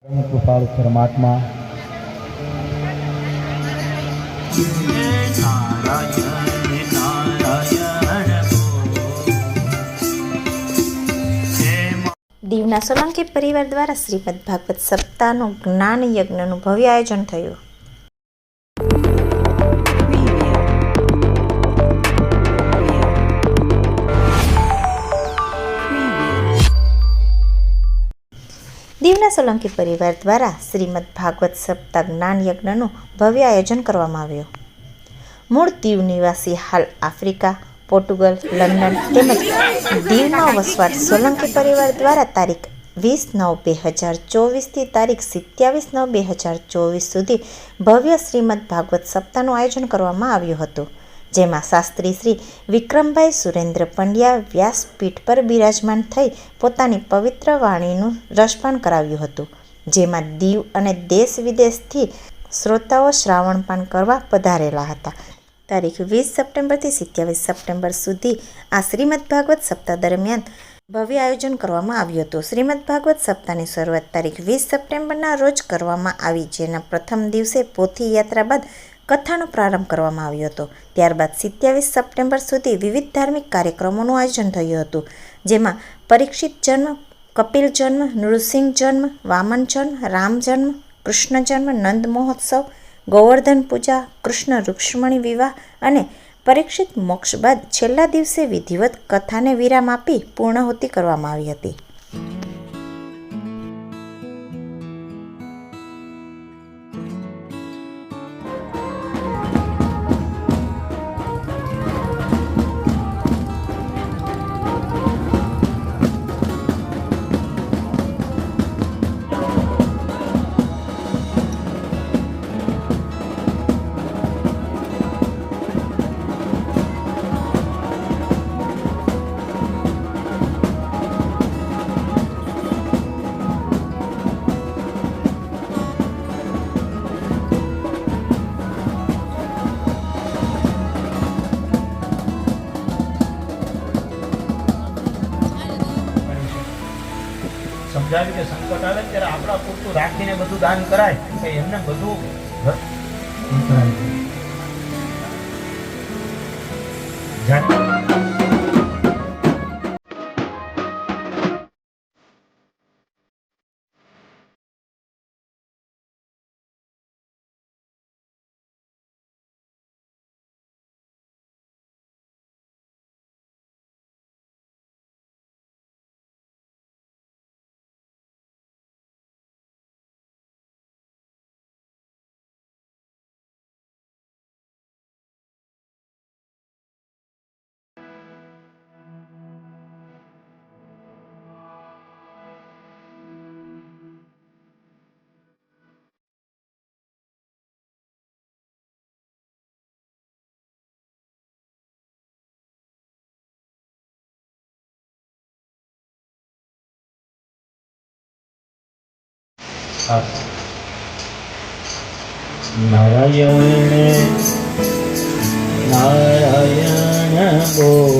કૃપાળ પરમાત્મા દીવના સોલંકી પરિવાર દ્વારા શ્રીમદ ભાગવત સપ્તાહનું જ્ઞાન યજ્ઞનું ભવ્ય આયોજન થયું. દીવના સોલંકી પરિવાર દ્વારા શ્રીમદ ભાગવત સપ્તાહ જ્ઞાન યજ્ઞનું ભવ્ય આયોજન કરવામાં આવ્યું. મૂળ દીવ નિવાસી, હાલ આફ્રિકા, પોર્ટુગલ, લંડન તેમજ દીવમાં વસવાટ સોલંકી પરિવાર દ્વારા તારીખ 20/9/2024 થી તારીખ 27/9/2024 સુધી ભવ્ય શ્રીમદ ભાગવત સપ્તાહનું આયોજન કરવામાં આવ્યું હતું, જેમાં શાસ્ત્રી શ્રી વિક્રમભાઈ સુરેન્દ્ર પંડ્યા વ્યાસપીઠ પર બિરાજમાન થઈ પોતાની પવિત્ર વાણીનું રસપાન કરાવ્યું હતું, જેમાં દીવ અને દેશ વિદેશથી શ્રોતાઓ શ્રાવણપાન કરવા પધારેલા હતા. તારીખ 20 સપ્ટેમ્બરથી 27 સપ્ટેમ્બર સુધી આ શ્રીમદ ભાગવત સપ્તાહ દરમિયાન ભવ્ય આયોજન કરવામાં આવ્યું હતું. શ્રીમદ ભાગવત સપ્તાહની શરૂઆત તારીખ 20 સપ્ટેમ્બરના રોજ કરવામાં આવી, જેના પ્રથમ દિવસે પોથી યાત્રા બાદ કથાનો પ્રારંભ કરવામાં આવ્યો હતો. ત્યારબાદ 27 સપ્ટેમ્બર સુધી વિવિધ ધાર્મિક કાર્યક્રમોનું આયોજન થયું હતું, જેમાં પરીક્ષિત જન્મ, કપિલ જન્મ, નૃસિંહ જન્મ, વામન જન્મ, રામ જન્મ, કૃષ્ણ જન્મ, નંદ મહોત્સવ, ગોવર્ધન પૂજા, કૃષ્ણ રૂક્ષ્મણી વિવાહ અને પરીક્ષિત મોક્ષ બાદ છેલ્લા દિવસે વિધિવત કથાને વિરામ આપી પૂર્ણાહુતિ કરવામાં આવી હતી. સમજાવી કે સંકટ આવે ત્યારે આપણા પૂરતું રાખીને બધું દાન કરાય કે એમને બધું નારાયણ નારાયણ બોલ